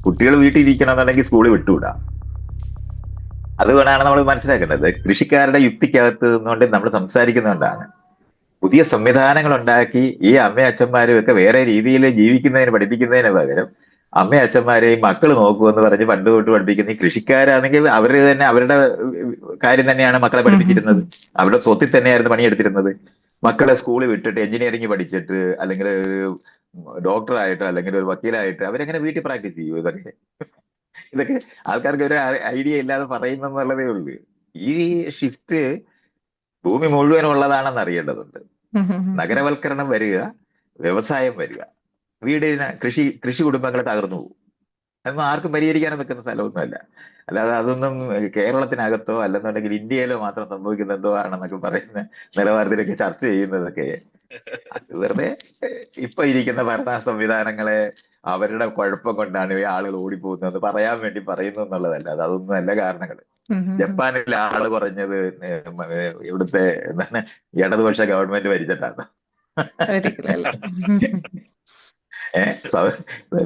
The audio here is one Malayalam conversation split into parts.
കുട്ടികൾ വീട്ടിൽ ഇരിക്കണമെന്നുണ്ടെങ്കിൽ സ്കൂളിൽ വിട്ടുവിടാം. അതുകൊണ്ടാണ് നമ്മൾ മനസ്സിലാക്കേണ്ടത്. കൃഷിക്കാരുടെ യുക്തിക്കകത്ത് നിന്നുകൊണ്ട് നമ്മൾ സംസാരിക്കുന്നതുകൊണ്ടാണ് പുതിയ സംവിധാനങ്ങൾ ഉണ്ടാക്കി ഈ അമ്മയും അച്ഛന്മാരും ഒക്കെ വേറെ രീതിയിൽ ജീവിക്കുന്നതിന് പഠിപ്പിക്കുന്നതിന് പകരം അമ്മയും അച്ഛന്മാരെയും മക്കൾ നോക്കുമെന്ന് പറഞ്ഞ് പണ്ട് തൊട്ട് പഠിപ്പിക്കുന്ന ഈ കൃഷിക്കാരാണെങ്കിൽ അവർ തന്നെ അവരുടെ കാര്യം തന്നെയാണ് മക്കളെ പഠിപ്പിച്ചിരുന്നത്. അവരുടെ സ്വത്തിൽ തന്നെയായിരുന്നു പണിയെടുത്തിരുന്നത്. മക്കളെ സ്കൂളിൽ വിട്ടിട്ട് എഞ്ചിനീയറിംഗ് പഠിച്ചിട്ട് അല്ലെങ്കിൽ ഡോക്ടറായിട്ടോ അല്ലെങ്കിൽ ഒരു വക്കീലായിട്ട് അവരെങ്ങനെ വീട്ടിൽ പ്രാക്ടീസ് ചെയ്യൂ? ഇതൊക്കെ ആൾക്കാർക്ക് ഒരു ഐഡിയ ഇല്ലാതെ പറയുന്നെന്നുള്ളതേ ഉള്ളൂ. ഈ ഷിഫ്റ്റ് ഭൂമി മുഴുവൻ ഉള്ളതാണെന്ന് അറിയേണ്ടതുണ്ട്. നഗരവൽക്കരണം വരിക, വ്യവസായം വരിക, കൃഷി കുടുംബങ്ങൾ തകർന്നു പോകും. അതൊന്നും ആർക്കും പരിഹരിക്കാനും നിൽക്കുന്ന സ്ഥലമൊന്നുമല്ല. അല്ലാതെ അതൊന്നും കേരളത്തിനകത്തോ അല്ലെന്നുണ്ടെങ്കിൽ ഇന്ത്യയിലോ മാത്രം സംഭവിക്കുന്നെന്തോ ആണെന്നൊക്കെ പറയുന്ന നിലവാരത്തിലൊക്കെ ചർച്ച ചെയ്യുന്നതൊക്കെ അത് വെറുതെ ഇപ്പൊ ഇരിക്കുന്ന ഭരണ സംവിധാനങ്ങളെ അവരുടെ കുഴപ്പം കൊണ്ടാണ് ഈ ആളുകൾ ഓടിപ്പോകുന്നത് പറയാൻ വേണ്ടി പറയുന്നു എന്നുള്ളതല്ല. അത് അതൊന്നും അല്ല കാരണങ്ങൾ. ജപ്പാനിലെ ആള് കുറഞ്ഞത് ഇവിടുത്തെ എന്താണ് ഇടതുപക്ഷ ഗവൺമെന്റ് ഭരിച്ചിട്ടാണ്. ഒരിക്കലല്ല.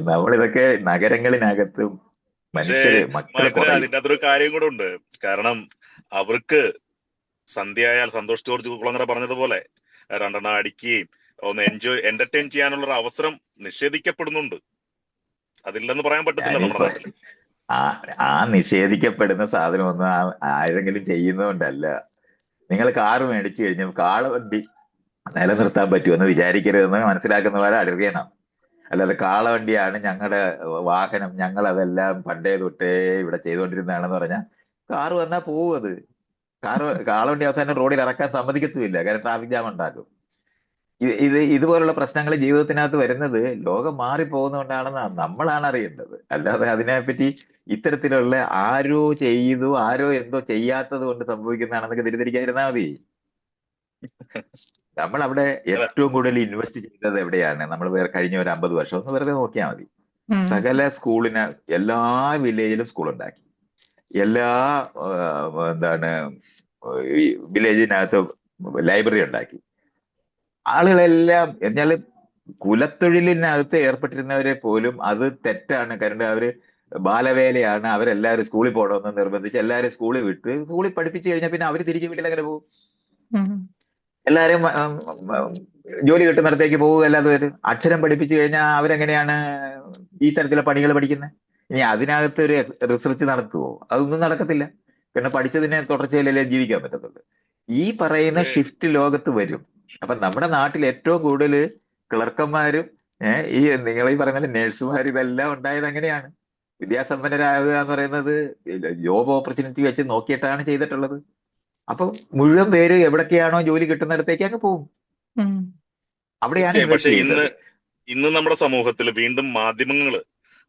നമ്മളിതൊക്കെ നഗരങ്ങളിനകത്തും പക്ഷേ മക്കള് മഹേന്ദ്ര, കുറയും. അതിന്റെ അകത്തൊരു കാര്യം കൂടെ ഉണ്ട്. കാരണം അവർക്ക് സന്ധ്യയായാൽ സന്തോഷ് ജോർജ് കുളങ്ങര പറഞ്ഞതുപോലെ രണ്ടെണ്ണം അടിക്കുകയും ഒന്ന് എന്റർടൈൻ ചെയ്യാനുള്ള ഒരു അവസരം നിഷേധിക്കപ്പെടുന്നുണ്ട്. അതില്ലെന്ന് പറയാൻ പറ്റത്തില്ല നമ്മുടെ ഞാനിപ്പോ നാട്ടിൽ. ആ ആ നിഷേധിക്കപ്പെടുന്ന സാധനമൊന്നും ആരെങ്കിലും ചെയ്യുന്നതുകൊണ്ടല്ല. നിങ്ങൾ കാറ് മേടിച്ചു കഴിഞ്ഞാൽ കാളവണ്ടി നിലനിർത്താൻ പറ്റുമെന്ന് വിചാരിക്കരുതെന്ന് മനസ്സിലാക്കുന്നവരെ അറിയണം. അല്ലാതെ കാളവണ്ടിയാണ് ഞങ്ങളുടെ വാഹനം, ഞങ്ങൾ അതെല്ലാം പണ്ടേ തൊട്ടേ ഇവിടെ ചെയ്തുകൊണ്ടിരുന്നതാണെന്ന് പറഞ്ഞാൽ കാറ് വന്നാൽ പോവും അത്. കാളവണ്ടി അവസാനം റോഡിൽ ഇറക്കാൻ സമ്മതിക്കത്തുമില്ല, കാരണം ട്രാഫിക് ജാം ഉണ്ടാക്കും. ഇതുപോലുള്ള പ്രശ്നങ്ങൾ ജീവിതത്തിനകത്ത് വരുന്നത് ലോകം മാറിപ്പോകുന്നതുകൊണ്ടാണെന്ന് നമ്മളാണ് അറിയേണ്ടത്. അല്ലാതെ അതിനെപ്പറ്റി ഇത്തരത്തിലുള്ള ആരോ ചെയ്തു ആരോ എന്തോ ചെയ്യാത്തത് കൊണ്ട് സംഭവിക്കുന്നതാണെന്നൊക്കെ തിരിതിരിക്കാതിരുന്നാൽ മതി. നമ്മൾ അവിടെ അല്ല, ഏറ്റവും കൂടുതൽ ഇൻവെസ്റ്റ് ചെയ്തത് എവിടെയാണ്? നമ്മൾ കഴിഞ്ഞ ഒരു 50 വർഷം ഒന്ന് വെറുതെ നോക്കിയാൽ മതി. സകല സ്കൂളിന് എല്ലാ വില്ലേജിലും സ്കൂൾ ഉണ്ടാക്കി. എല്ലാ എന്താണ് ഈ വില്ലേജിനകത്ത് ലൈബ്രറി ഉണ്ടാക്കി. ആളുകളെല്ലാം എന്നാൽ കുലത്തൊഴിലിനകത്ത് ഏർപ്പെട്ടിരുന്നവരെ പോലും അത് തെറ്റാണ്, കാരണം അവര് ബാലവേലയാണ്, അവരെല്ലാവരും സ്കൂളിൽ പോകണമെന്ന് നിർബന്ധിച്ച് എല്ലാവരും സ്കൂളിൽ വിട്ട് സ്കൂളിൽ പഠിപ്പിച്ചു കഴിഞ്ഞാൽ പിന്നെ അവര് തിരിച്ചു വീട്ടിൽ എങ്ങനെ പോകും? എല്ലാരും ജോലി കിട്ടുന്നിടത്തേക്ക് പോകുക. അല്ലാതെ വരും അക്ഷരം പഠിപ്പിച്ചു കഴിഞ്ഞാൽ അവരെങ്ങനെയാണ് ഈ തരത്തിലുള്ള പണികൾ പഠിക്കുന്നത്? ഇനി അതിനകത്ത് ഒരു റിസർച്ച് നടത്തുവോ? അതൊന്നും നടക്കത്തില്ല. പിന്നെ പഠിച്ചതിനെ തുടർച്ചയിലല്ലേ ജീവിക്കാൻ പറ്റത്തുള്ളൂ. ഈ പറയുന്ന പക്ഷേ ഷിഫ്റ്റ് ലോകത്ത് വരും. അപ്പൊ നമ്മുടെ നാട്ടിൽ ഏറ്റവും കൂടുതൽ ക്ലർക്കന്മാരും ഈ നിങ്ങൾ ഈ പറയുന്ന നേഴ്സുമാർ ഇതെല്ലാം ഉണ്ടായത് എങ്ങനെയാണ്? വിദ്യാസമ്പന്നരാകുക എന്ന് പറയുന്നത് ജോബ് ഓപ്പർച്യൂണിറ്റി വെച്ച് നോക്കിയിട്ടാണ് ചെയ്തിട്ടുള്ളത്. അപ്പൊ മുഴുവൻ പേര് എവിടൊക്കെയാണോ ജോലി കിട്ടുന്നിടത്തേക്ക് അങ്ങ് പോകും. അവിടെയാണ് തീർച്ചയായും. പക്ഷെ ഇൻവെസ്റ്റ് ഇന്ന് ചെയ്യേണ്ടത്. ഇന്ന് നമ്മുടെ സമൂഹത്തിൽ വീണ്ടും മാധ്യമങ്ങള്,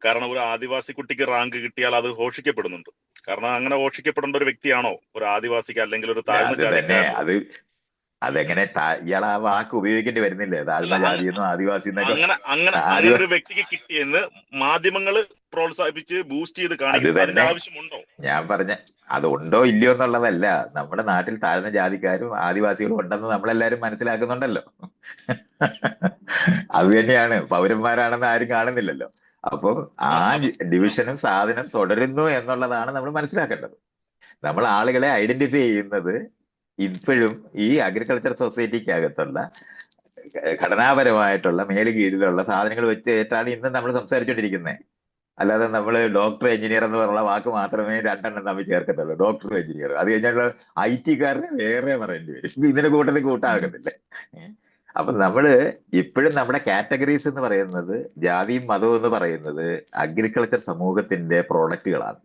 കാരണം ഒരു ആദിവാസി കുട്ടിക്ക് റാങ്ക് കിട്ടിയാൽ അത് ഘോഷിക്കപ്പെടുന്നുണ്ട്. കാരണം അങ്ങനെ ഘോഷിക്കപ്പെടേണ്ട ഒരു വ്യക്തിയാണോ ഒരു ആദിവാസിക്ക് അല്ലെങ്കിൽ ഒരു അല്ല, താഴ്ന്ന അത് തന്നെ ജാതിക്കാരനോ? അതെങ്ങനെ ഇയാൾ ആ വാക്ക് ഉപയോഗിക്കേണ്ടി വരുന്നില്ലേ? അല്ല, താഴ്ന്ന ജാതിയെന്നോ ആദിവാസി എന്നൊക്കെ. അങ്ങനെ അങ്ങനെ അങ്ങനെ ആദിവാസി ഒരു വ്യക്തിക്ക് കിട്ടിയെന്ന് മാധ്യമങ്ങള് പ്രോത്സാഹിപ്പിച്ച് ബൂസ്റ്റ് ചെയ്ത് അത് കാണിക്കുന്നു. അതിന്റെ തന്നെ ആവശ്യമുണ്ടോ? ഞാൻ പറഞ്ഞ അത് ഉണ്ടോ ഇല്ലയോ എന്നുള്ളതല്ല. നമ്മുടെ നാട്ടിൽ താഴ്ന്ന ജാതിക്കാരും ആദിവാസികളും ഉണ്ടെന്ന് നമ്മളെല്ലാരും മനസ്സിലാക്കുന്നുണ്ടല്ലോ. അത് തന്നെയാണ്, പൗരന്മാരാണെന്ന് ആരും കാണുന്നില്ലല്ലോ. അപ്പൊ ആ അത് ഡിവിഷനും സാധനം തുടരുന്നു എന്നുള്ളതാണ് നമ്മൾ മനസ്സിലാക്കേണ്ടത്. നമ്മൾ ആളുകളെ ഐഡന്റിഫൈ ചെയ്യുന്നത് ഇപ്പോഴും ഈ അഗ്രികൾച്ചർ സൊസൈറ്റിക്കകത്തുള്ള ഘടനാപരമായിട്ടുള്ള മേല് കീഴിലുള്ള സാധനങ്ങൾ വെച്ചിട്ടാണ് ഇന്ന് നമ്മൾ സംസാരിച്ചുകൊണ്ടിരിക്കുന്നത്. അല്ലാതെ നമ്മൾ ഡോക്ടർ എഞ്ചിനീയർ എന്ന് പറഞ്ഞ വാക്ക് മാത്രമേ രണ്ടെണ്ണം തമ്മിൽ ചേർക്കത്തുള്ളൂ. ഡോക്ടർ എഞ്ചിനീയർ അത് കഴിഞ്ഞാൽ IT-കാരനെ വേറെ പറയേണ്ടി വരും. ഇതിന്റെ കൂട്ടത്തിൽ കൂട്ടാകുന്നില്ല. അപ്പൊ നമ്മള് ഇപ്പോഴും നമ്മുടെ കാറ്റഗറീസ് എന്ന് പറയുന്നത്, ജാതിയും മതവും എന്ന് പറയുന്നത് അഗ്രികൾച്ചർ സമൂഹത്തിന്റെ പ്രോഡക്റ്റുകളാണ്.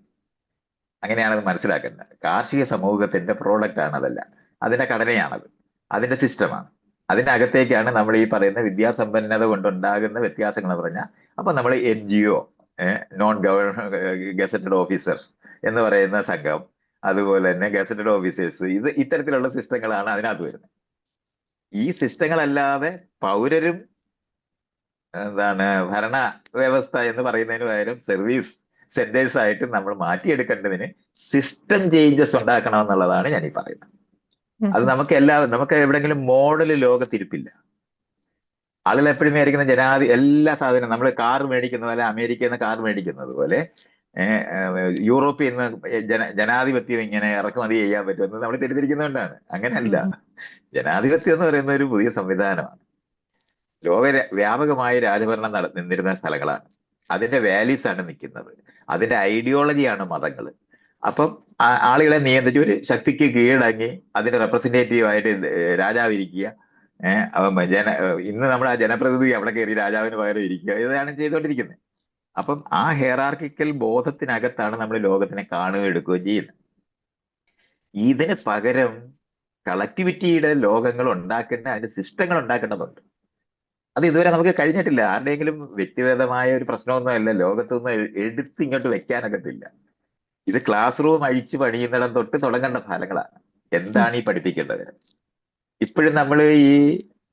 അങ്ങനെയാണ് അത് മനസ്സിലാക്കേണ്ടത്. കാർഷിക സമൂഹത്തിന്റെ പ്രോഡക്റ്റ് ആണ് അതല്ല, അതിന്റെ ഘടനയാണത്, അതിന്റെ സിസ്റ്റമാണ്. അതിനകത്തേക്കാണ് നമ്മൾ ഈ പറയുന്ന വിദ്യാസമ്പന്നത കൊണ്ടുണ്ടാകുന്ന വ്യത്യാസങ്ങൾ എന്ന് പറഞ്ഞാൽ, അപ്പൊ നമ്മൾ NGO, നോൺ ഗസറ്റഡ് ഓഫീസേഴ്സ് എന്ന് പറയുന്ന സംഘം, അതുപോലെ തന്നെ ഗസറ്റഡ് ഓഫീസേഴ്സ്, ഇത്തരത്തിലുള്ള സിസ്റ്റങ്ങളാണ് അതിനകത്ത് വരുന്നത്. ഈ സിസ്റ്റങ്ങളല്ലാതെ പൗരരും എന്താണ് ഭരണ വ്യവസ്ഥ എന്ന് പറയുന്നതിന് പകരം സർവീസ് സെന്റേഴ്സ് ആയിട്ട് നമ്മൾ മാറ്റിയെടുക്കേണ്ടതിന് സിസ്റ്റം ചേഞ്ചസ് ഉണ്ടാക്കണം എന്നുള്ളതാണ് ഞാൻ ഈ പറയുന്നത്. അത് നമുക്ക് എവിടെങ്കിലും മോഡൽ ലോകത്തിരിപ്പില്ല. ആളുകൾ എപ്പോഴും മേടിക്കുന്ന എല്ലാ സാധനവും നമ്മൾ കാർ മേടിക്കുന്ന പോലെ അമേരിക്കയിൽ നിന്ന് കാർ മേടിക്കുന്നത് പോലെ യൂറോപ്പിൽ നിന്ന് ജനാധിപത്യം ഇങ്ങനെ ഇറക്കുമതി ചെയ്യാൻ പറ്റുമെന്ന് നമ്മൾ തെറ്റിദ്ധരിക്കുന്നതുകൊണ്ടാണ്. അങ്ങനെയല്ല. ജനാധിപത്യം എന്ന് പറയുന്ന ഒരു പുതിയ സംവിധാനമാണ്. ലോക വ്യാപകമായ രാജഭരണം നിന്നിരുന്ന സ്ഥലങ്ങളാണ്. അതിന്റെ വാല്യൂസ് ആണ് നിൽക്കുന്നത്. അതിന്റെ ഐഡിയോളജിയാണ് മതങ്ങൾ. അപ്പം ആളുകളെ നിയന്ത്രിച്ച് ഒരു ശക്തിക്ക് കീഴടങ്ങി അതിന്റെ റെപ്രസെന്റേറ്റീവ് ആയിട്ട് രാജാവിരിക്കുക. ഇന്ന് നമ്മൾ ആ ജനപ്രതിനിധി അവിടെ കയറി രാജാവിന് പകരം ഇരിക്കുക. ഇതാണ് ചെയ്തുകൊണ്ടിരിക്കുന്നത്. അപ്പം ആ ഹെയറാർക്കിക്കൽ ബോധത്തിനകത്താണ് നമ്മൾ ലോകത്തിനെ കാണുകയും എടുക്കുകയും ചെയ്യുന്നത്. ഇതിന് പകരം കളക്ടിവിറ്റിയുടെ ലോകങ്ങൾ ഉണ്ടാക്കേണ്ട, അതിന്റെ സിസ്റ്റങ്ങൾ ഉണ്ടാക്കേണ്ടതുണ്ട്. അത് ഇതുവരെ നമുക്ക് കഴിഞ്ഞിട്ടില്ല. ആരുടെയെങ്കിലും വ്യക്തിഗതമായ ഒരു പ്രശ്നമൊന്നുമല്ല. ലോകത്തൊന്നും എടുത്ത് ഇങ്ങോട്ട് വെക്കാനൊക്കത്തില്ല. ഇത് ക്ലാസ് റൂം അഴിച്ചു പണിയുന്നിടം തൊട്ട് തുടങ്ങേണ്ട ഫലങ്ങളാണ്. എന്താണ് ഈ പഠിപ്പിക്കേണ്ടത്? ഇപ്പോഴും നമ്മൾ ഈ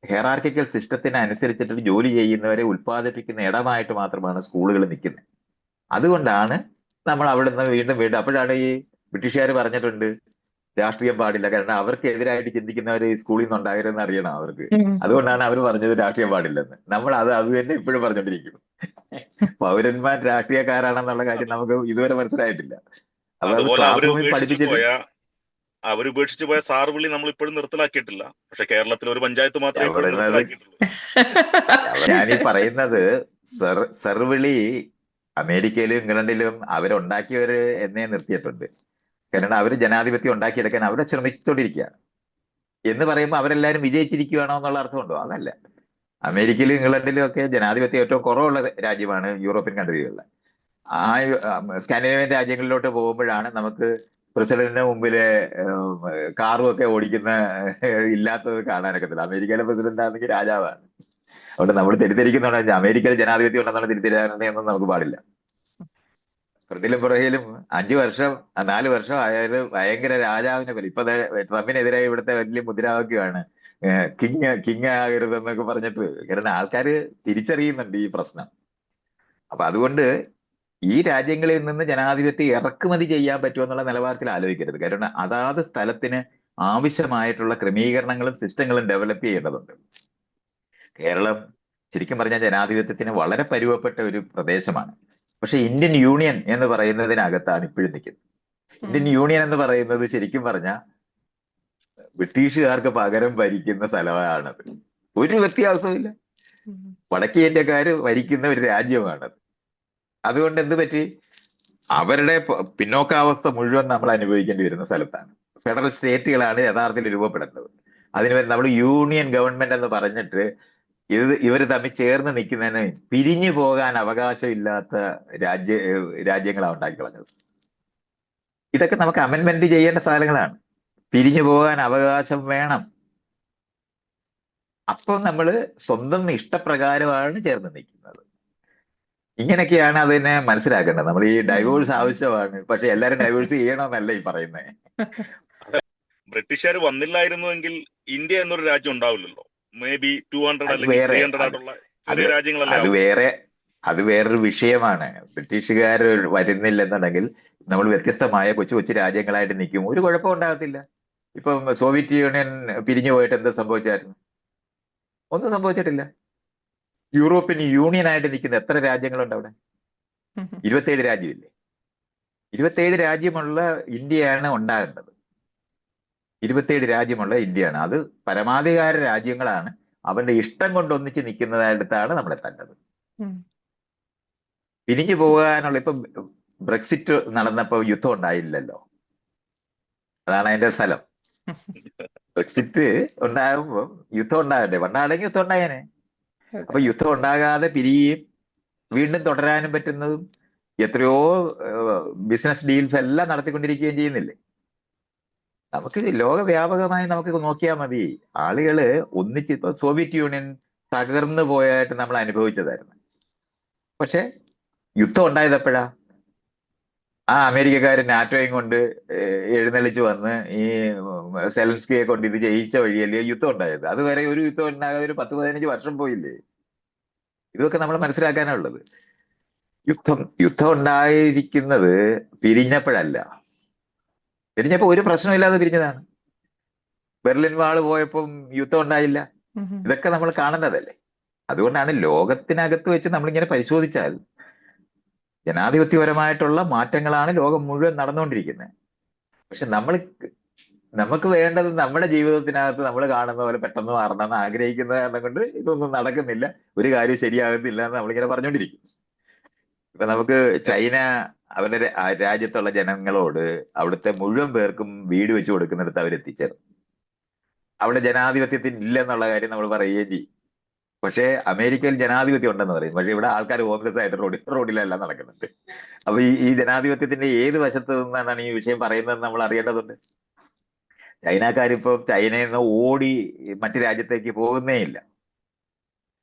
ഹെയറാർക്കിക്കൽ സിസ്റ്റത്തിന് അനുസരിച്ചിട്ട് ജോലി ചെയ്യുന്നവരെ ഉത്പാദിപ്പിക്കുന്ന ഇടമായിട്ട് മാത്രമാണ് സ്കൂളുകൾ നിൽക്കുന്നത്. അതുകൊണ്ടാണ് നമ്മൾ അവിടെ നിന്ന് വീണ്ടും വീണ്ടും അപ്പോഴാണ് ഈ ബ്രിട്ടീഷുകാർ പറഞ്ഞിട്ടുണ്ട് രാഷ്ട്രീയം പാടില്ല. കാരണം അവർക്ക് എതിരായിട്ട് ചിന്തിക്കുന്നവർ സ്കൂളിൽ നിന്ന് ഉണ്ടാകരുതെന്ന് അറിയണം അവർക്ക്. അതുകൊണ്ടാണ് അവർ പറഞ്ഞത് രാഷ്ട്രീയം പാടില്ലെന്ന്. നമ്മൾ അത് തന്നെ ഇപ്പോഴും പറഞ്ഞുകൊണ്ടിരിക്കും. പൗരന്മാർ രാഷ്ട്രീയക്കാരാണെന്നുള്ള കാര്യം നമുക്ക് ഇതുവരെ മനസ്സിലായിട്ടില്ല. അതുപോലെ അവരുപേക്ഷിച്ചു പോയ സാർവിളി നമ്മൾ ഇപ്പോഴും നിർത്തലാക്കിയിട്ടില്ല. പക്ഷെ കേരളത്തിൽ ഒരു പഞ്ചായത്ത് മാത്രമേ ഇപ്പോഴും നിർത്തലാക്കിയിട്ടുള്ളൂ. ഞാനീ പറയുന്നത് സർവിളി അമേരിക്കയിലും ഇംഗ്ലണ്ടിലും അവരുണ്ടാക്കിയവര് എന്നേ നിർത്തിയിട്ടുണ്ട്. കാരണം അവര് ജനാധിപത്യം ഉണ്ടാക്കിയെടുക്കാൻ അവരെ ശ്രമിച്ചുകൊണ്ടിരിക്കുകയാണ്. എന്ന് പറയുമ്പോൾ അവരെല്ലാരും വിജയിച്ചിരിക്കുകയാണോ എന്നുള്ള അർത്ഥമുണ്ടോ? അതല്ല. അമേരിക്കയിലും ഇംഗ്ലണ്ടിലും ഒക്കെ ജനാധിപത്യം ഏറ്റവും കുറവുള്ള രാജ്യമാണ് യൂറോപ്യൻ കൺട്രികളിൽ. ആ സ്കാൻഡിനേവിയൻ രാജ്യങ്ങളിലോട്ട് പോകുമ്പോഴാണ് നമുക്ക് പ്രസിഡന്റിന് മുമ്പില് കാറും ഒക്കെ ഓടിക്കുന്ന ഇല്ലാത്തത് കാണാനൊക്കത്തില്ല. അമേരിക്കയിലെ പ്രസിഡന്റ് ആണെങ്കിൽ രാജാവാണ്. അതുകൊണ്ട് നമ്മൾ തെറ്റിദ്ധരിക്കുന്നുണ്ട് അമേരിക്കയിൽ ജനാധിപത്യം ഉണ്ടെന്നുള്ള തിരിച്ചറിയാനൊന്നും നമുക്ക് പാടില്ല. പ്രതിലും പുറകിലും 5 വർഷം 4 വർഷം ആയാലും ഭയങ്കര രാജാവിനെ പോലെ. ഇപ്പൊ ട്രംപിനെതിരെ ഇവിടുത്തെ വലിയ മുദ്രാവാക്യമാണ് കിങ് ആകരുതെന്നൊക്കെ പറഞ്ഞിട്ട്. കാരണം ആൾക്കാർ തിരിച്ചറിയുന്നുണ്ട് ഈ പ്രശ്നം. അപ്പൊ അതുകൊണ്ട് ഈ രാജ്യങ്ങളിൽ നിന്ന് ജനാധിപത്യം ഇറക്കുമതി ചെയ്യാൻ പറ്റുമെന്നുള്ള നിലവാരത്തിൽ ആലോചിക്കരുത്. കാരണം അതാത് സ്ഥലത്തിന് ആവശ്യമായിട്ടുള്ള ക്രമീകരണങ്ങളും സിസ്റ്റങ്ങളും ഡെവലപ്പ് ചെയ്യേണ്ടതുണ്ട്. കേരളം ശരിക്കും പറഞ്ഞാൽ ജനാധിപത്യത്തിന് വളരെ പരുവപ്പെട്ട ഒരു പ്രദേശമാണ്. പക്ഷെ ഇന്ത്യൻ യൂണിയൻ എന്ന് പറയുന്നതിനകത്താണ് ഇപ്പോഴും നിൽക്കുന്നത്. ഇന്ത്യൻ യൂണിയൻ എന്ന് പറയുന്നത് ശരിക്കും പറഞ്ഞാൽ ബ്രിട്ടീഷുകാർക്ക് പകരം ഭരിക്കുന്ന സ്ഥലമാണത്. ഒരു വ്യത്യാസമില്ല. വടക്കേ ഇന്ത്യക്കാര് ഭരിക്കുന്ന ഒരു രാജ്യമാണത്. അതുകൊണ്ട് എന്ത് പറ്റി? അവരുടെ പിന്നോക്കാവസ്ഥ മുഴുവൻ നമ്മൾ അനുഭവിക്കേണ്ടി വരുന്ന സ്ഥലത്താണ്. ഫെഡറൽ സ്റ്റേറ്റുകളാണ് യഥാർത്ഥത്തിൽ രൂപപ്പെടേണ്ടത്. അതിന് നമ്മൾ യൂണിയൻ ഗവൺമെന്റ് എന്ന് പറഞ്ഞിട്ട് ഇവർ തമ്മിൽ ചേർന്ന് നിൽക്കുന്നതിന് പിരിഞ്ഞു പോകാൻ അവകാശമില്ലാത്ത രാജ്യങ്ങളാണ് ഉണ്ടാക്കി കളഞ്ഞത്. ഇതൊക്കെ നമുക്ക് അമെൻമെന്റ് ചെയ്യേണ്ട സാധനങ്ങളാണ്. പിരിഞ്ഞു പോകാൻ അവകാശം വേണം. അപ്പം നമ്മൾ സ്വന്തം ഇഷ്ടപ്രകാരമാണ് ചേർന്ന് നിൽക്കുന്നത്. ഇങ്ങനെയൊക്കെയാണ് അതിനെ മനസ്സിലാക്കേണ്ടത്. നമ്മൾ ഈ ഡൈവോഴ്സ് ആവശ്യമാണ്, പക്ഷെ എല്ലാരും ഡൈവോഴ്സ് ചെയ്യണമെന്നല്ല ഈ പറയുന്നത്. ബ്രിട്ടീഷുകാർ വന്നില്ലായിരുന്നുവെങ്കിൽ ഇന്ത്യ എന്നൊരു രാജ്യം ഉണ്ടാവില്ലല്ലോ. മേ ബി 200 അല്ലെങ്കിൽ 300 ആയിട്ടുള്ള ചെറിയ രാജ്യങ്ങളല്ലേ. അത് വേറൊരു വിഷയമാണ്. ബ്രിട്ടീഷുകാർ വരുന്നില്ലെന്നുണ്ടെങ്കിൽ നമ്മൾ വ്യത്യസ്തമായ കൊച്ചു കൊച്ചു രാജ്യങ്ങളായിട്ട് നിൽക്കും. ഒരു കുഴപ്പം ഉണ്ടാകത്തില്ല. ഇപ്പം സോവിയറ്റ് യൂണിയൻ പിരിഞ്ഞു പോയിട്ട് എന്താ സംഭവിച്ചായിരുന്നു? ഒന്നും സംഭവിച്ചിട്ടില്ല. യൂറോപ്യൻ യൂണിയൻ ആയിട്ട് നിൽക്കുന്ന എത്ര രാജ്യങ്ങളുണ്ട് അവിടെ? 27 രാജ്യമില്ലേ? 27 രാജ്യമുള്ള ഇന്ത്യയാണ് ഉണ്ടാകേണ്ടത്. 27 രാജ്യമുള്ള ഇന്ത്യയാണ്. അത് പരമാധികാര രാജ്യങ്ങളാണ്. അവരുടെ ഇഷ്ടം കൊണ്ട് ഒന്നിച്ച് നിൽക്കുന്നതായിട്ടാണ് നമ്മൾ എത്തേണ്ടത്. പിരിഞ്ഞു പോകാനുള്ള ഇപ്പൊ ബ്രെക്സിറ്റ് നടന്നപ്പോ യുദ്ധം ഉണ്ടായില്ലല്ലോ. അതാണ് അതിന്റെ സ്ഥലം. ബ്രെക്സിറ്റ് ഉണ്ടാകുമ്പോ യുദ്ധം ഉണ്ടാകണ്ടേ? പണ്ടാണെങ്കിൽ യുദ്ധം ഉണ്ടായേനെ. അപ്പൊ യുദ്ധം ഉണ്ടാകാതെ പിരിയുകയും വീണ്ടും തുടരാനും പറ്റുന്നതും എത്രയോ ബിസിനസ് ഡീൽസ് എല്ലാം നടത്തിക്കൊണ്ടിരിക്കുകയും ചെയ്യുന്നില്ലേ? നമുക്ക് ലോകവ്യാപകമായി നമുക്ക് നോക്കിയാൽ മതി. ആളുകള് ഒന്നിച്ച് ഇപ്പൊ സോവിയറ്റ് യൂണിയൻ തകർന്നു പോയായിട്ട് നമ്മൾ അനുഭവിച്ചതായിരുന്നു. പക്ഷെ യുദ്ധം ഉണ്ടായതെപ്പോഴാ? ആ അമേരിക്കക്കാരൻ നാറ്റോയും കൊണ്ട് എഴുന്നള്ളിച്ച് വന്ന് ഈ സെലൻസ്കിയെ കൊണ്ട് ഇത് ജയിച്ച വഴിയല്ലേ യുദ്ധം ഉണ്ടായത്. അതുവരെ ഒരു യുദ്ധം ഉണ്ടാകാതെ ഒരു 10-15 വർഷം പോയില്ലേ? ഇതൊക്കെ നമ്മൾ മനസ്സിലാക്കാനുള്ളത്. യുദ്ധം ഉണ്ടായിരിക്കുന്നത് പിരിഞ്ഞപ്പോഴല്ല. പിരിഞ്ഞപ്പോ ഒരു പ്രശ്നമില്ലാതെ പിരിഞ്ഞതാണ്. ബെർലിൻ വാള് പോയപ്പം യുദ്ധം ഉണ്ടായില്ല. ഇതൊക്കെ നമ്മൾ കാണുന്നതല്ലേ. അതുകൊണ്ടാണ് ലോകത്തിനകത്ത് വെച്ച് നമ്മളിങ്ങനെ പരിശോധിച്ചാൽ ജനാധിപത്യപരമായിട്ടുള്ള മാറ്റങ്ങളാണ് ലോകം മുഴുവൻ നടന്നുകൊണ്ടിരിക്കുന്നത്. പക്ഷെ നമുക്ക് വേണ്ടത് നമ്മുടെ ജീവിതത്തിനകത്ത് നമ്മൾ കാണുന്ന പോലെ പെട്ടെന്ന് മാറണമെന്ന് ആഗ്രഹിക്കുന്ന കാരണം കൊണ്ട് ഇതൊന്നും നടക്കുന്നില്ല, ഒരു കാര്യം ശരിയാകുന്നില്ല എന്ന് നമ്മളിങ്ങനെ പറഞ്ഞുകൊണ്ടിരിക്കും. ഇപ്പൊ നമുക്ക് ചൈന അവരുടെ രാജ്യത്തുള്ള ജനങ്ങളോട് അവിടുത്തെ മുഴുവൻ പേർക്കും വീട് വെച്ച് കൊടുക്കുന്നിടത്ത് അവരെത്തിച്ചേർന്നു. അവിടെ ജനാധിപത്യത്തിന് ഇല്ലെന്നുള്ള കാര്യം നമ്മൾ പറയുകയും ചെയ്യും. പക്ഷേ അമേരിക്കയിൽ ജനാധിപത്യം ഉണ്ടെന്ന് പറയും, പക്ഷെ ഇവിടെ ആൾക്കാർ ഹോംലെസ് ആയിട്ട് റോഡിലെല്ലാം നടക്കുന്നുണ്ട്. അപ്പൊ ഈ ജനാധിപത്യത്തിന്റെ ഏത് വശത്ത് നിന്നാണ് ഈ വിഷയം പറയുന്നത് നമ്മൾ അറിയേണ്ടതുണ്ട്. ചൈനക്കാരിപ്പോ ചൈനയിൽ നിന്ന് ഓടി മറ്റു രാജ്യത്തേക്ക് പോകുന്നേ ഇല്ല.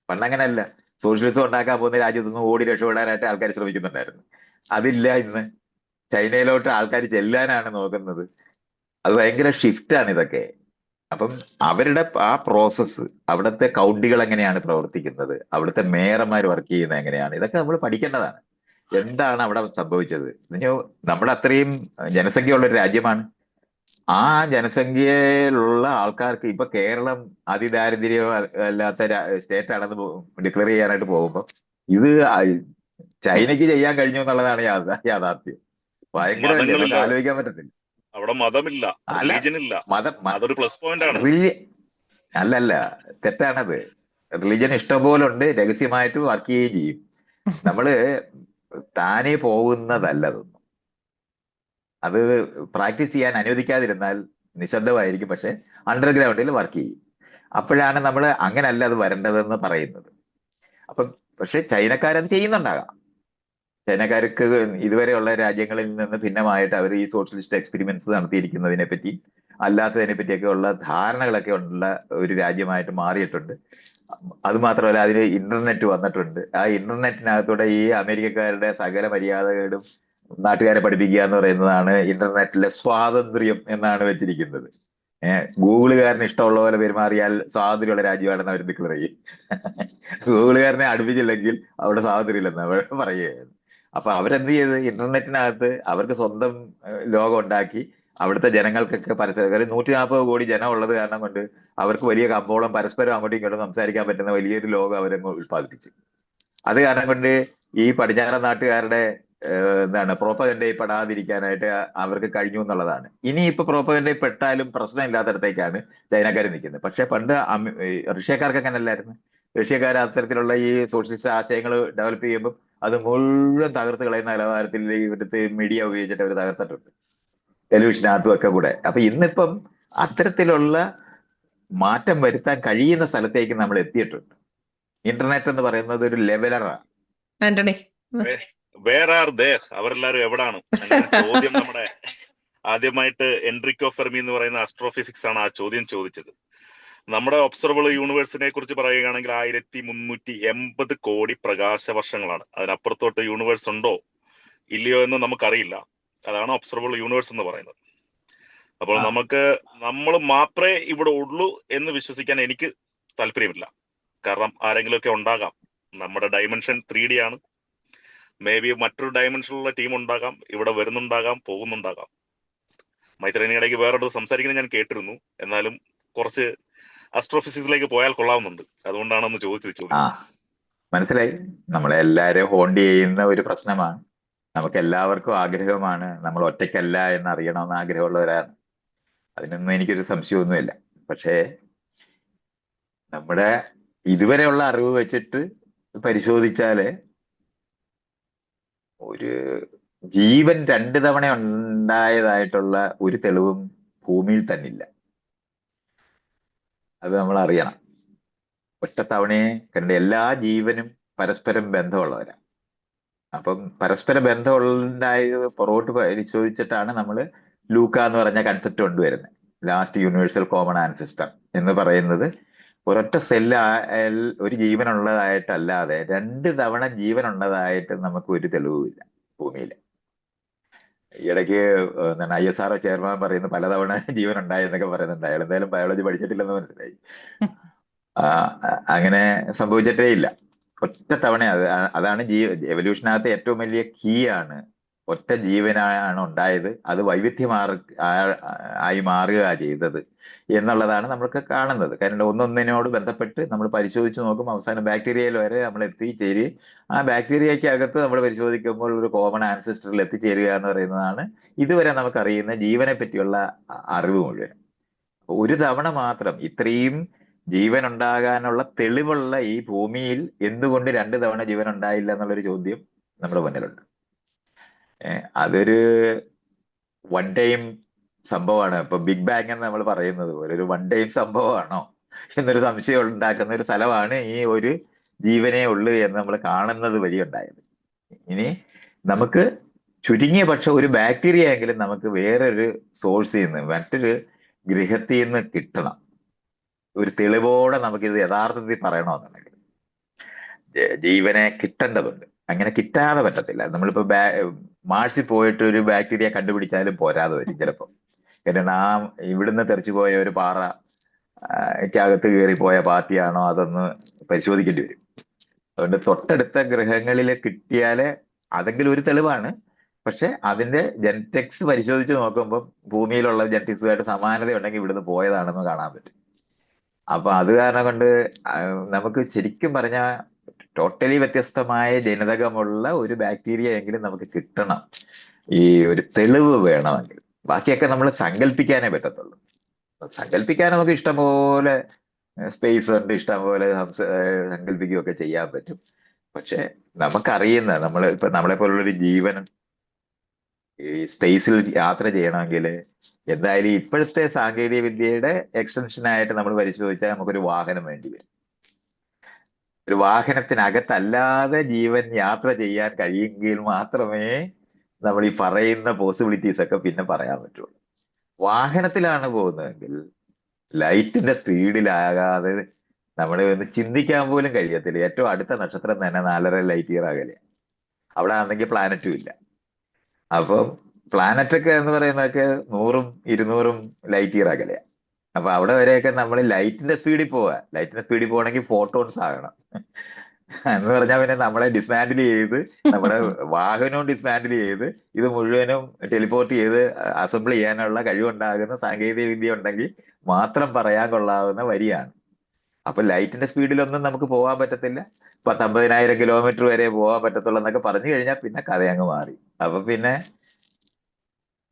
പണ്ടങ്ങനല്ല, സോഷ്യലിസം ഉണ്ടാക്കാൻ പോകുന്ന രാജ്യത്തു നിന്ന് ഓടി രക്ഷപ്പെടാനായിട്ട് ആൾക്കാർ ശ്രമിക്കുന്നുണ്ടായിരുന്നു. അതില്ല ഇന്ന്. ചൈനയിലോട്ട് ആൾക്കാർ ചെല്ലാനാണ് നോക്കുന്നത്. അത് ഭയങ്കര ഷിഫ്റ്റാണ് ഇതൊക്കെ. അപ്പം അവരുടെ ആ പ്രോസസ്സ്, അവിടുത്തെ കൗണ്ടികൾ എങ്ങനെയാണ് പ്രവർത്തിക്കുന്നത്, അവിടുത്തെ മേയർമാർ വർക്ക് ചെയ്യുന്നത് എങ്ങനെയാണ്, ഇതൊക്കെ നമ്മൾ പഠിക്കേണ്ടതാണ്. എന്താണ് അവിടെ സംഭവിച്ചത്? നമ്മുടെ അത്രയും ജനസംഖ്യയുള്ള ഒരു രാജ്യമാണ്. ആ ജനസംഖ്യയിലുള്ള ആൾക്കാർക്ക് ഇപ്പൊ കേരളം അതിദാരിദ്ര്യം അല്ലാത്ത സ്റ്റേറ്റ് ആണെന്ന് ഡിക്ലെയർ ചെയ്യാനായിട്ട് പോകുമ്പോൾ ഇത് ചൈനയ്ക്ക് ചെയ്യാൻ കഴിഞ്ഞു എന്നുള്ളതാണ് യാഥാർത്ഥ്യം. ഭയങ്കരമല്ലേ, മതങ്ങളില്ല, നമുക്ക് ആലോചിക്കാൻ പറ്റത്തില്ല. അവിടെ മതമില്ല, അല്ല, റിലീജിയൻ ഇല്ല. മതം അതൊരു പ്ലസ് പോയിന്റ് ആണ്. അല്ലല്ല, തെറ്റാണത്. റിലിജൻ ഇഷ്ടംപോലെ ഉണ്ട്, രഹസ്യമായിട്ട് വർക്ക് ചെയ്യുകയും ചെയ്യും. നമ്മള് താനേ പോകുന്നതല്ല അതൊന്നും. അത് പ്രാക്ടീസ് ചെയ്യാൻ അനുവദിക്കാതിരുന്നാൽ നിശബ്ദമായിരിക്കും, പക്ഷെ അണ്ടർഗ്രൗണ്ടിൽ വർക്ക് ചെയ്യും. അപ്പോഴാണ് നമ്മൾ അങ്ങനല്ല അത് വരേണ്ടതെന്ന് പറയുന്നത്. അപ്പം പക്ഷെ ചൈനക്കാരത് ചെയ്യുന്നുണ്ടാകാം. ചൈനക്കാർക്ക് ഇതുവരെയുള്ള രാജ്യങ്ങളിൽ നിന്ന് ഭിന്നമായിട്ട് അവർ ഈ സോഷ്യലിസ്റ്റ് എക്സ്പെരിമെന്റ്സ് നടത്തിയിരിക്കുന്നതിനെ പറ്റി അല്ലാത്തതിനെ പറ്റിയൊക്കെ ഉള്ള ധാരണകളൊക്കെ ഉള്ള ഒരു രാജ്യമായിട്ട് മാറിയിട്ടുണ്ട്. അത് മാത്രമല്ല, അതിന് ഇന്റർനെറ്റ് വന്നിട്ടുണ്ട്. ആ ഇന്റർനെറ്റിനകത്തൂടെ ഈ അമേരിക്കക്കാരുടെ സകല മര്യാദകളും നാട്ടുകാരെ പഠിപ്പിക്കുക എന്ന് പറയുന്നതാണ് ഇന്റർനെറ്റിലെ സ്വാതന്ത്ര്യം എന്നാണ് വെച്ചിരിക്കുന്നത്. ഗൂഗിളുകാരന് ഇഷ്ടമുള്ള പോലെ പെരുമാറിയാൽ സ്വാതന്ത്ര്യമുള്ള രാജ്യമാണെന്ന് അവർ ഡിക്ലെയർ ചെയ്യും. ഗൂഗിളുകാരനെ അടുപ്പിച്ചില്ലെങ്കിൽ അവിടെ സ്വാതന്ത്ര്യം ഇല്ലെന്ന് അവർ പറയുകയാണ്. അപ്പൊ അവരെന്ത് ചെയ്ത് ഇന്റർനെറ്റിനകത്ത് അവർക്ക് സ്വന്തം ലോകം ഉണ്ടാക്കി അവിടുത്തെ ജനങ്ങൾക്കൊക്കെ പരസ്പരം 140 കോടി ജനം ഉള്ളത് കാരണം കൊണ്ട് അവർക്ക് വലിയ കമ്പോളം പരസ്പരം അങ്ങോട്ടും ഇങ്ങോട്ടും സംസാരിക്കാൻ പറ്റുന്ന വലിയൊരു ലോകം അവരങ്ങ് ഉത്പാദിപ്പിച്ചു. അത് കാരണം കൊണ്ട് ഈ പടിഞ്ഞാറൻ നാട്ടുകാരുടെ എന്താണ് പ്രോപ്പഗൻഡയിൽ പെടാതിരിക്കാനായിട്ട് അവർക്ക് കഴിഞ്ഞു എന്നുള്ളതാണ്. ഇനി ഇപ്പൊ പ്രോപ്പഗൻഡയിൽ പെട്ടാലും പ്രശ്നമില്ലാത്തടത്തേക്കാണ് ചൈനക്കാർ നിൽക്കുന്നത്. പക്ഷെ പണ്ട് റഷ്യക്കാർക്ക് അങ്ങനെ അല്ലായിരുന്നു. റഷ്യക്കാർ അത്തരത്തിലുള്ള ഈ സോഷ്യലിസ്റ്റ് ആശയങ്ങൾ ഡെവലപ്പ് ചെയ്യുമ്പോൾ അത് മുഴുവൻ തകർത്ത് കളയുന്ന നിലവാരത്തിൽ ഇവിടുത്തെ മീഡിയ ഉപയോഗിച്ചിട്ട് അവർ തകർത്തിട്ടുണ്ട്, ടെലിവിഷനകത്തും ഒക്കെ കൂടെ. അപ്പൊ ഇന്നിപ്പം അത്തരത്തിലുള്ള മാറ്റം വരുത്താൻ കഴിയുന്ന സ്ഥലത്തേക്ക് നമ്മൾ എത്തിയിട്ടുണ്ട്. ഇന്റർനെറ്റ് എന്ന് പറയുന്നത് ഒരു ലെവലറാണ്. ആന്റണി, വേർ ആർ ദേർ, അവരെല്ലാരും എവിടാണ്? അങ്ങനെ ചോദ്യം നമ്മുടെ ആദ്യമായിട്ട് എൻട്രിക്കോ ഫെർമി എന്ന് പറയുന്ന ആസ്ട്രോഫിസിക്സ് ആണ് ആ ചോദ്യം ചോദിച്ചത്. നമ്മുടെ ഒബ്സർവബിൾ യൂണിവേഴ്സിനെ കുറിച്ച് പറയുകയാണെങ്കിൽ 1380 കോടി പ്രകാശ വർഷങ്ങളാണ്. അതിനപ്പുറത്തോട്ട് യൂണിവേഴ്സ് ഉണ്ടോ ഇല്ലയോ എന്ന് നമുക്കറിയില്ല. അതാണ് ഒബ്സർവബിൾ യൂണിവേഴ്സ് എന്ന് പറയുന്നത്. അപ്പോൾ നമ്മൾ മാത്രമേ ഇവിടെ ഉള്ളൂ എന്ന് വിശ്വസിക്കാൻ എനിക്ക് താല്പര്യമില്ല. കാരണം ആരെങ്കിലുമൊക്കെ ഉണ്ടാകാം. നമ്മുടെ ഡയമെൻഷൻ 3D ആണ്. മേ ബി മറ്റൊരു ഡയമെൻഷനിലുള്ള ടീം ഉണ്ടാകാം, ഇവിടെ വരുന്നുണ്ടാകാം, പോകുന്നുണ്ടാകാം. മൈത്രേനി ഇടയ്ക്ക് വേറെ സംസാരിക്കുന്നത് ഞാൻ കേട്ടിരുന്നു. എന്നാലും കുറച്ച് ആസ്ട്രോഫിസിക്സിലേക്ക് പോയാൽ കൊള്ളാവുന്നുണ്ട്. അതുകൊണ്ടാണ് ഒന്ന് ചോദിച്ചത്. മനസ്സിലായി. നമ്മളെ എല്ലാവരും ഹോണ്ട് ചെയ്യുന്ന ഒരു പ്രശ്നമാണ്. നമുക്ക് എല്ലാവർക്കും ആഗ്രഹമാണ് നമ്മൾ ഒറ്റയ്ക്കല്ല എന്ന് അറിയണമെന്ന് ആഗ്രഹമുള്ളവരാണ്. അതിനൊന്നും എനിക്കൊരു സംശയമൊന്നുമില്ല. പക്ഷേ നമ്മുടെ ഇതുവരെയുള്ള അറിവ് വെച്ചിട്ട് പരിശോധിച്ചാല് ഒരു ജീവൻ 2 തവണ ഉണ്ടായതായിട്ടുള്ള ഒരു തെളിവും ഭൂമിയിൽ തന്നെ ഇല്ല. അത് നമ്മൾ അറിയണം. ഒറ്റത്തവണയെ കണ്ട എല്ലാ ജീവനും പരസ്പരം ബന്ധമുള്ളവരാണ്. അപ്പം പരസ്പര ബന്ധം ഉണ്ടായത് പുറകോട്ട് പരിശോധിച്ചിട്ടാണ് നമ്മൾ ലൂക്ക എന്ന് പറഞ്ഞ കൺസെപ്റ്റ് കൊണ്ടുവരുന്നത്. ലാസ്റ്റ് യൂണിവേഴ്സൽ കോമൺ ആൻസിസ്റ്റർ എന്ന് പറയുന്നത് ഒരൊറ്റ സെല്ല് ഒരു ജീവനുള്ളതായിട്ടല്ലാതെ 2 തവണ ജീവനുള്ളതായിട്ട് നമുക്ക് ഒരു തെളിവുമില്ല ഭൂമിയിൽ. ഇടയ്ക്ക് എന്താണ് ISRO ചെയർമാൻ പറയുന്നത് പലതവണ ജീവൻ ഉണ്ടായി എന്നൊക്കെ പറയുന്നുണ്ട്. അയാൾ എന്തായാലും ബയോളജി പഠിച്ചിട്ടില്ലെന്ന് മനസ്സിലായി. അങ്ങനെ സംഭവിച്ചിട്ടേ ഇല്ല. ഒറ്റ തവണ. അതാണ് എവല്യൂഷനകത്ത് ഏറ്റവും വലിയ കീ ആണ് ഒറ്റ ജീവനാണ് ഉണ്ടായത്, അത് ആയി മാറുക ചെയ്തത് എന്നുള്ളതാണ് നമ്മൾക്ക് കാണുന്നത്. കാരണം ഒന്നൊന്നിനോട് ബന്ധപ്പെട്ട് നമ്മൾ പരിശോധിച്ച് നോക്കും, അവസാനം ബാക്ടീരിയയിൽ വരെ നമ്മൾ എത്തിച്ചേരുകയും ആ ബാക്ടീരിയയ്ക്ക് അകത്ത് നമ്മൾ പരിശോധിക്കുമ്പോൾ ഒരു കോമൺ ആൻസിസ്റ്ററിൽ എത്തിച്ചേരുക എന്ന് പറയുന്നതാണ് ഇതുവരെ നമുക്കറിയുന്ന ജീവനെ പറ്റിയുള്ള അറിവ് മുഴുവൻ. ഒരു തവണ മാത്രം ഇത്രയും ജീവൻ ഉണ്ടാകാനുള്ള തെളിവുള്ള ഈ ഭൂമിയിൽ എന്തുകൊണ്ട് രണ്ട് തവണ ജീവൻ ഉണ്ടായില്ല എന്നുള്ളൊരു ചോദ്യം നമ്മുടെ മുന്നിലുണ്ട്. അതൊരു വൺ ടൈം സംഭവമാണ്. ഇപ്പൊ ബിഗ് ബാങ് എന്ന് നമ്മൾ പറയുന്നത് പോലെ ഒരു വൺ ടൈം സംഭവമാണോ എന്നൊരു സംശയം ഉണ്ടാക്കുന്ന ഒരു സ്ഥലമാണ് ഈ ഒരു ജീവനേ ഉള്ളൂ എന്ന് നമ്മൾ കാണുന്നത് വഴി ഉണ്ടായത്. ഇനി നമുക്ക് ചുരുങ്ങിയ പക്ഷം ഒരു ബാക്ടീരിയ എങ്കിലും നമുക്ക് വേറൊരു സോഴ്സിൽ നിന്ന്, മറ്റൊരു ഗൃഹത്തിൽ നിന്ന് കിട്ടണം. ഒരു തെളിവോടെ നമുക്കിത് യഥാർത്ഥത്തിൽ പറയണമെന്നുണ്ടെങ്കിൽ ജീവനെ കിട്ടേണ്ടതുണ്ട്. അങ്ങനെ കിട്ടാതെ പറ്റത്തില്ല. നമ്മളിപ്പോ മാർസിൽ പോയിട്ട് ഒരു ബാക്ടീരിയ കണ്ടുപിടിച്ചാലും പോരാതെ വരും ചിലപ്പോൾ. കാരണം ഇവിടുന്ന് തെറിച്ചു പോയ ഒരു പാറ ക്കകത്ത് കയറിപ്പോയ പാർട്ടിയാണോ അതൊന്ന് പരിശോധിക്കേണ്ടി വരും. അതുകൊണ്ട് തൊട്ടടുത്ത ഗ്രഹങ്ങളിൽ കിട്ടിയാല് അതെങ്കിലും ഒരു തെളിവാണ്. പക്ഷെ അതിന്റെ ജനറ്റിക്സ് പരിശോധിച്ച് നോക്കുമ്പോൾ ഭൂമിയിലുള്ള ജനറ്റിക്സുമായിട്ട് സമാനത ഉണ്ടെങ്കിൽ ഇവിടുന്ന് പോയതാണെന്ന് കാണാൻ പറ്റും. അപ്പൊ അത് കാരണം കൊണ്ട് നമുക്ക് ശരിക്കും പറഞ്ഞാൽ ടോട്ടലി വ്യത്യസ്തമായ ജനിതകമുള്ള ഒരു ബാക്ടീരിയ എങ്കിലും നമുക്ക് കിട്ടണം, ഈ ഒരു തെളിവ് വേണമെങ്കിൽ. ബാക്കിയൊക്കെ നമ്മൾ സങ്കല്പിക്കാനേ പറ്റത്തുള്ളൂ. സങ്കല്പിക്കാൻ നമുക്ക് ഇഷ്ടംപോലെ സ്പേസ് ഉണ്ട്, ഇഷ്ടംപോലെ സങ്കല്പിക്കുകയൊക്കെ ചെയ്യാൻ പറ്റും. പക്ഷെ നമുക്കറിയുന്ന നമ്മളെ പോലുള്ളൊരു ജീവൻ ഈ സ്പേസിൽ യാത്ര ചെയ്യണമെങ്കിൽ എന്തായാലും ഇപ്പോഴത്തെ സാങ്കേതിക വിദ്യയുടെ എക്സ്റ്റൻഷനായിട്ട് നമ്മൾ പരിശോധിച്ചാൽ നമുക്കൊരു വാഹനം വേണ്ടി വരും. ഒരു വാഹനത്തിനകത്തല്ലാതെ ജീവൻ യാത്ര ചെയ്യാൻ കഴിയുമെങ്കിൽ മാത്രമേ നമ്മൾ ഈ പറയുന്ന പോസിബിലിറ്റീസ് ഒക്കെ പിന്നെ പറയാൻ പറ്റുള്ളൂ. വാഹനത്തിലാണ് പോകുന്നതെങ്കിൽ ലൈറ്റിന്റെ സ്പീഡിലാകാതെ നമ്മളെ ഒന്ന് ചിന്തിക്കാൻ പോലും കഴിയത്തില്ല. ഏറ്റവും അടുത്ത നക്ഷത്രം തന്നെ 4.5 ലൈറ്റ് ഇയർ അകലെ. അവിടെ ആണെങ്കിൽ പ്ലാനറ്റും ഇല്ല. അപ്പം പ്ലാനറ്റൊക്കെ എന്ന് പറയുന്നതൊക്കെ 100ഉം 200ഉം ലൈറ്റ് ഇയർ അകലെയാണ്. അപ്പൊ അവിടെ വരെയൊക്കെ നമ്മൾ ലൈറ്റിന്റെ സ്പീഡിൽ പോവാ. ലൈറ്റിന്റെ സ്പീഡിൽ പോകണമെങ്കിൽ ഫോട്ടോൺസ് ആകണം എന്ന് പറഞ്ഞാൽ പിന്നെ നമ്മളെ ഡിസ്മാൻഡിൽ ചെയ്ത്, നമ്മുടെ വാഹനവും ഡിസ്മാൻഡിൽ ചെയ്ത് ഇത് മുഴുവനും ടെലിപ്പോർട്ട് ചെയ്ത് അസംബിൾ ചെയ്യാനുള്ള കഴിവുണ്ടാകുന്ന സാങ്കേതിക വിദ്യ ഉണ്ടെങ്കിൽ മാത്രം പറയാൻ കൊള്ളാവുന്ന വരിയാണ്. അപ്പൊ ലൈറ്റിന്റെ സ്പീഡിലൊന്നും നമുക്ക് പോകാൻ പറ്റത്തില്ല. 50,000 കിലോമീറ്റർ വരെ പോകാൻ പറ്റത്തുള്ളൂ എന്നൊക്കെ പറഞ്ഞു കഴിഞ്ഞാൽ പിന്നെ കഥ അങ്ങ് മാറി. അപ്പൊ പിന്നെ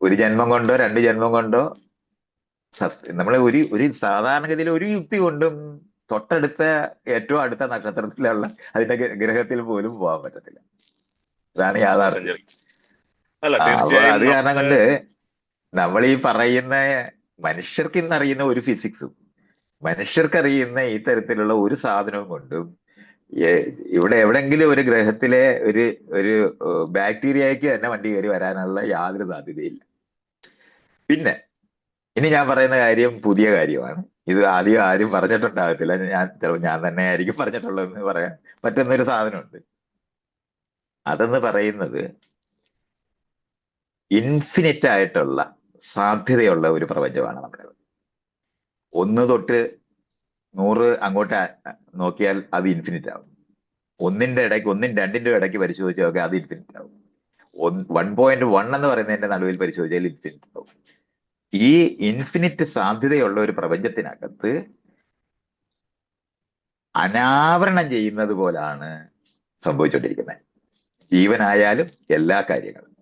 ഒരു ജന്മം കൊണ്ടോ 2 ജന്മം കൊണ്ടോ നമ്മളെ ഒരു സാധാരണഗതിയിൽ ഒരു യുക്തി കൊണ്ടും തൊട്ടടുത്ത ഏറ്റവും അടുത്ത നക്ഷത്രത്തിലുള്ള അതിന്റെ ഗ്രഹത്തിൽ പോലും പോകാൻ പറ്റത്തില്ല. ഇതാണ് യാഥാർത്ഥ്യം. സെഞ്ചുറി അല്ല അപ്പൊ തീർച്ചയായും അത് കാരണം നമുക്ക് കൊണ്ട് നമ്മൾ ഈ പറയുന്ന മനുഷ്യർക്ക് ഇന്നറിയുന്ന ഒരു ഫിസിക്സും മനുഷ്യർക്കറിയുന്ന ഈ തരത്തിലുള്ള ഒരു സാധനവും കൊണ്ടും ഇവിടെ എവിടെങ്കിലും ഒരു ഗ്രഹത്തിലെ ഒരു ഒരു ബാക്ടീരിയയ്ക്ക് തന്നെ വണ്ടി കയറി വരാനുള്ള യാതൊരു സാധ്യതയില്ല. പിന്നെ ഇനി ഞാൻ പറയുന്ന കാര്യം പുതിയ കാര്യമാണ്. ഇത് ആദ്യം ആരും പറഞ്ഞിട്ടുണ്ടാകത്തില്ല. ചിലപ്പോൾ ഞാൻ തന്നെ ആയിരിക്കും പറഞ്ഞിട്ടുള്ളതെന്ന് പറയാൻ പറ്റുന്നൊരു സാധനമുണ്ട്. അതെന്ന് പറയുന്നത് ഇൻഫിനിറ്റ് ആയിട്ടുള്ള സാധ്യതയുള്ള ഒരു പ്രപഞ്ചമാണ് നമ്മുടെ. 1 തൊട്ട് 100 അങ്ങോട്ട് നോക്കിയാൽ അത് ഇൻഫിനിറ്റ് ആവും. 1 2 ഇടയ്ക്ക് പരിശോധിച്ചാൽ നോക്കിയാൽ അത് ഇൻഫിനിറ്റ് ആവും. 1.1 എന്ന് പറയുന്നതിന്റെ നടുവിൽ പരിശോധിച്ചാൽ ഇൻഫിനിറ്റ് ആവും. ഈ ഇൻഫിനിറ്റ് സാധ്യതയുള്ള ഒരു പ്രപഞ്ചത്തിനകത്ത് അനാവരണം ചെയ്യുന്നത് പോലാണ് സംഭവിച്ചുകൊണ്ടിരിക്കുന്നത്. ജീവനായാലും എല്ലാ കാര്യങ്ങളും.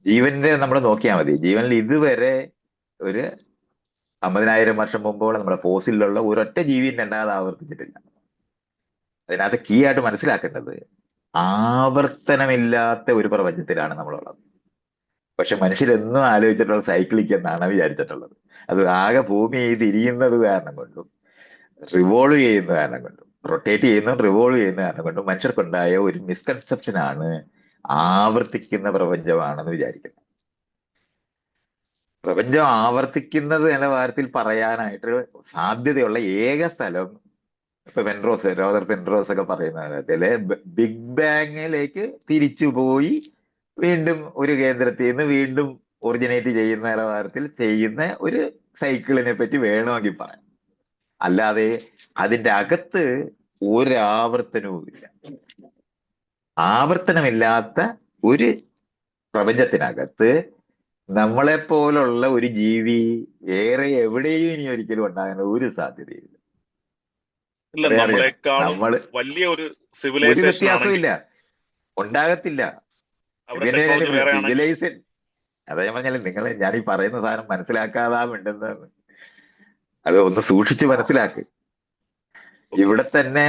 ജീവന്റെ നമ്മൾ നോക്കിയാൽ മതി. ജീവനിൽ ഇതുവരെ ഒരു 50,000 വർഷം മുമ്പോളം നമ്മുടെ ഫോസിലുള്ള ഒരൊറ്റ ജീവിയും രണ്ടാമത് ആവർത്തിച്ചിട്ടില്ല. അതിനകത്ത് കീ ആയിട്ട് മനസ്സിലാക്കേണ്ടത് ആവർത്തനമില്ലാത്ത ഒരു പ്രപഞ്ചത്തിലാണ് നമ്മളുള്ളത്. പക്ഷെ മനുഷ്യരെന്നും ആലോചിച്ചിട്ടുള്ള സൈക്ലിക് എന്നാണ് വിചാരിച്ചിട്ടുള്ളത്. അത് ആകെ ഭൂമി തിരിയുന്നത് കാരണം കൊണ്ടും റിവോൾവ് ചെയ്യുന്ന കാരണം കൊണ്ടും റൊട്ടേറ്റ് ചെയ്യുന്നതും റിവോൾവ് ചെയ്യുന്ന കാരണം കൊണ്ടും മനുഷ്യർക്കുണ്ടായ ഒരു മിസ്കൺസെപ്ഷനാണ് ആവർത്തിക്കുന്ന പ്രപഞ്ചമാണെന്ന് വിചാരിക്കുന്നത്. പ്രപഞ്ചം ആവർത്തിക്കുന്നത് എന്ന കാര്യത്തിൽ പറയാനായിട്ട് സാധ്യതയുള്ള ഏക സ്ഥലം ഇപ്പൊ റോദർ പെൻറോസ് ഒക്കെ പറയുന്ന തരത്തില് ബിഗ് ബാങ്ങിലേക്ക് തിരിച്ചു പോയി വീണ്ടും ഒരു കേന്ദ്രത്തിൽ നിന്ന് വീണ്ടും ഒറിജിനേറ്റ് ചെയ്യുന്ന നിലവാരത്തിൽ ചെയ്യുന്ന ഒരു സൈക്കിളിനെ പറ്റി വേണമെങ്കിൽ പറയാം. അല്ലാതെ അതിന്റെ അകത്ത് ഒരാവർത്തനവും ഇല്ല. ആവർത്തനമില്ലാത്ത ഒരു പ്രപഞ്ചത്തിനകത്ത് നമ്മളെ പോലുള്ള ഒരു ജീവി ഏറെ എവിടെയും ഇനി ഒരിക്കലും ഉണ്ടാകുന്ന ഒരു സാധ്യതയില്ല. ഇല്ല, അറിയാം, നമ്മളെക്കാളും നമ്മള് വലിയ ഒരു ഒരു സിവിലൈസേഷൻ വ്യത്യാസവും ആണെങ്കിൽ ഇല്ല, ഉണ്ടാകത്തില്ല. അവരുടെ ടെക്നോളജി വേറെ ആണെങ്കിൽ വിജിലൈസേഷൻ, അതാ ഞാൻ പറഞ്ഞാലും ഞാൻ ഈ പറയുന്ന സാധനം മനസ്സിലാക്കാതാ ഉണ്ടെന്ന്, അത് ഒന്ന് സൂക്ഷിച്ച് മനസ്സിലാക്ക്. ഓക്കെ. ഇവിടെ തന്നെ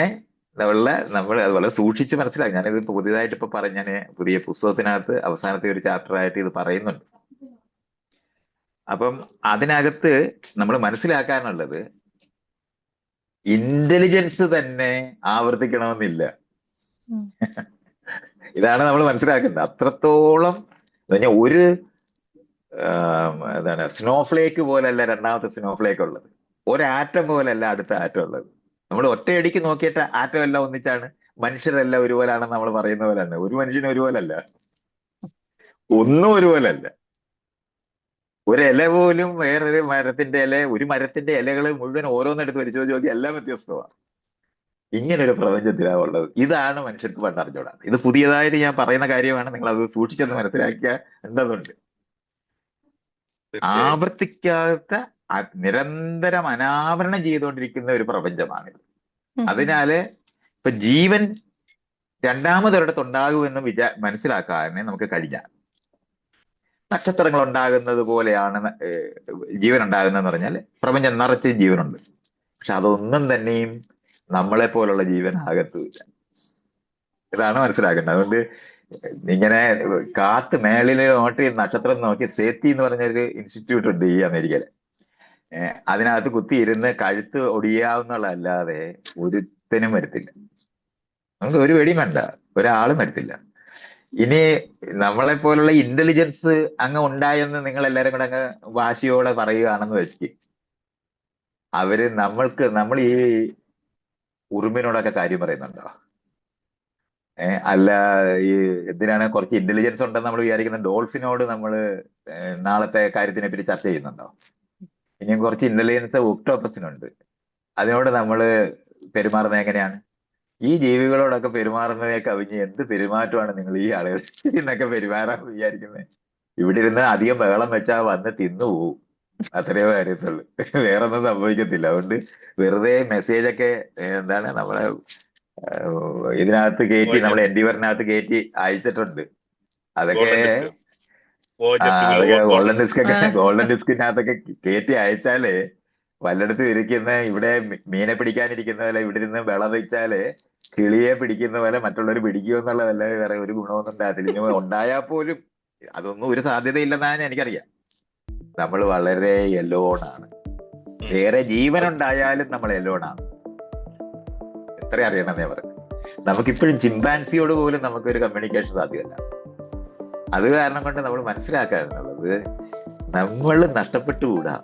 നമ്മൾ അത് വളരെ സൂക്ഷിച്ച് മനസ്സിലാക്കി. ഞാനിത് പുതിയതായിട്ട് ഇപ്പൊ പറഞ്ഞ പുതിയ പുസ്തകത്തിനകത്ത് അവസാനത്തെ ഒരു ചാപ്റ്റർ ആയിട്ട് ഇത് പറയുന്നുണ്ട്. അപ്പം അതിനകത്ത് നമ്മൾ മനസ്സിലാക്കാനുള്ളത്, ഇന്റലിജൻസ് തന്നെ ആവർത്തിക്കണമെന്നില്ല. ഉം. ഇതാണ് നമ്മൾ മനസ്സിലാക്കേണ്ടത്. അത്രത്തോളം ഒരു എന്താണ്, സ്നോഫ്ലേക്ക് പോലല്ല രണ്ടാമത്തെ സ്നോഫ്ലേക്ക് ഉള്ളത്, ഒരാറ്റം പോലല്ല അടുത്ത ആറ്റം ഉള്ളത്. നമ്മൾ ഒറ്റയടിക്ക് നോക്കിയിട്ട് ആറ്റം എല്ലാം ഒന്നിച്ചാണ്, മനുഷ്യരെല്ലാം ഒരുപോലാണെന്ന് നമ്മൾ പറയുന്ന പോലെയാണ്. ഒരു മനുഷ്യനും ഒരുപോലല്ല, ഒന്നും ഒരുപോലല്ല. ഒരു ഇല പോലും വേറൊരു മരത്തിന്റെ ഇല, ഒരു മരത്തിന്റെ ഇലകൾ മുഴുവൻ ഓരോന്നെടുത്ത് പരിശോധിച്ച് നോക്കി എല്ലാം വ്യത്യസ്തമാണ്. ഇങ്ങനൊരു പ്രപഞ്ചത്തിലാണ് ഉള്ളത്. ഇതാണ് മനുഷ്യർക്ക് പണ്ടറിഞ്ഞൂടാ. ഇത് പുതിയതായിട്ട് ഞാൻ പറയുന്ന കാര്യമാണ്, നിങ്ങൾ അത് സൂക്ഷിച്ചൊന്ന് മനസ്സിലാക്കേണ്ടതുണ്ട്. തീർച്ചയായും. ആവർത്തിക്കാത്ത നിരന്തരം അനാവരണം ചെയ്തുകൊണ്ടിരിക്കുന്ന ഒരു പ്രപഞ്ചമാണിത്. അതിനാല് ഇപ്പൊ ജീവൻ രണ്ടാമതൊരിടത്തുണ്ടാകുമെന്ന് മനസ്സിലാക്കാനേ നമുക്ക് കഴിഞ്ഞാൽ, നക്ഷത്രങ്ങൾ ഉണ്ടാകുന്നത് പോലെയാണ് ജീവൻ ഉണ്ടാകുന്നതെന്ന് പറഞ്ഞാൽ പ്രപഞ്ചം നിറച്ച് ജീവനുണ്ട്. പക്ഷെ അതൊന്നും തന്നെയും നമ്മളെ പോലുള്ള ജീവൻ ആകത്തുമില്ല. ഇതാണ് മനസ്സിലാക്കേണ്ടത്. അതുകൊണ്ട് ഇങ്ങനെ കാത്ത് മേളില് നോട്ടി നക്ഷത്രം നോക്കി, സേത്തി എന്ന് പറഞ്ഞൊരു ഇൻസ്റ്റിറ്റ്യൂട്ട് ഉണ്ട് ഈ അമേരിക്കയില്. അതിനകത്ത് കുത്തിയിരുന്ന് കഴുത്ത് ഒടിയാവുന്നതല്ലാതെ ഒരുത്തനും വരത്തില്ല. നമുക്ക് ഒരു വെടിയും വേണ്ട, ഒരാളും വരത്തില്ല. ഇനി നമ്മളെ പോലുള്ള ഇന്റലിജൻസ് അങ്ങ് ഉണ്ടായെന്ന് നിങ്ങൾ എല്ലാരും കൂടെ അങ്ങ് വാശിയോടെ പറയുകയാണെന്ന് വെച്ച്, നമ്മൾ ഈ ഉറുമ്പിനോടൊക്കെ കാര്യം പറയുന്നുണ്ടോ? അല്ല, ഈ എന്തിനാണ് കുറച്ച് ഇന്റലിജൻസ് ഉണ്ടെന്ന് നമ്മൾ വിചാരിക്കുന്ന ഡോൾഫിനോട് നമ്മൾ നാളത്തെ കാര്യത്തിനെ പറ്റി ചർച്ച ചെയ്യുന്നുണ്ടോ? ഇനിയും കുറച്ച് ഇന്റലിജൻസ് ഒക്ടോപ്പസിനുണ്ട്, അതിനോട് നമ്മൾ പെരുമാറുന്നത് എങ്ങനെയാണ്? ഈ ജീവികളോടൊക്കെ പെരുമാറുന്നതിനെ കവിഞ്ഞ് എന്ത് പെരുമാറ്റമാണ് നിങ്ങൾ ഈ ആളുകൾ എന്നൊക്കെ പെരുമാറാൻ വിചാരിക്കുന്നത്? ഇവിടെ ഇരുന്ന് അധികം ബഹളം വെച്ചാൽ വന്ന് തിന്നുപോകും, അത്രയോ കാര്യത്തുള്ളൂ, വേറൊന്നും സംഭവിക്കത്തില്ല. അതുകൊണ്ട് വെറുതെ മെസ്സേജൊക്കെ എന്താണ് നമ്മളെ ഇതിനകത്ത് കയറ്റി, നമ്മളെ എൻഡിവറിനകത്ത് കയറ്റി അയച്ചിട്ടുണ്ട്. അതൊക്കെ ഗോൾഡൻ ഡിസ്ക്, വോയേജർ 2 അതൊക്കെ ഗോൾഡൻ ഡിസ്ക്. ഗോൾഡൻ ഡിസ്കിനകത്തൊക്കെ കയറ്റി അയച്ചാല്, വല്ലയിടത്തും ഇരിക്കുന്ന ഇവിടെ മീനെ പിടിക്കാനിരിക്കുന്ന പോലെ ഇവിടെ ഇരുന്ന് വെള്ളം വെച്ചാല് കിളിയെ പിടിക്കുന്ന പോലെ മറ്റുള്ളവർ പിടിക്കുമെന്നുള്ളതല്ലാതെ വേറെ ഒരു ഗുണമൊന്നും ഉണ്ടാകത്തില്ല. ഇനി ഉണ്ടായാൽ പോലും അതൊന്നും ഒരു സാധ്യതയില്ലെന്നാണ് എനിക്കറിയാം. നമ്മൾ വളരെ എലോണാണ്. വേറെ ജീവനുണ്ടായാലും നമ്മൾ എലോണാണ്. എത്ര അറിയണമെന്നേ പറഞ്ഞു. നമുക്കിപ്പോഴും ചിമ്പാൻസിയോട് പോലും നമുക്കൊരു കമ്മ്യൂണിക്കേഷൻ സാധ്യമല്ല. അത് കാരണം കൊണ്ട് നമ്മൾ മനസ്സിലാക്കാനുള്ളത്, നമ്മൾ നഷ്ടപ്പെട്ടുകൂടാ.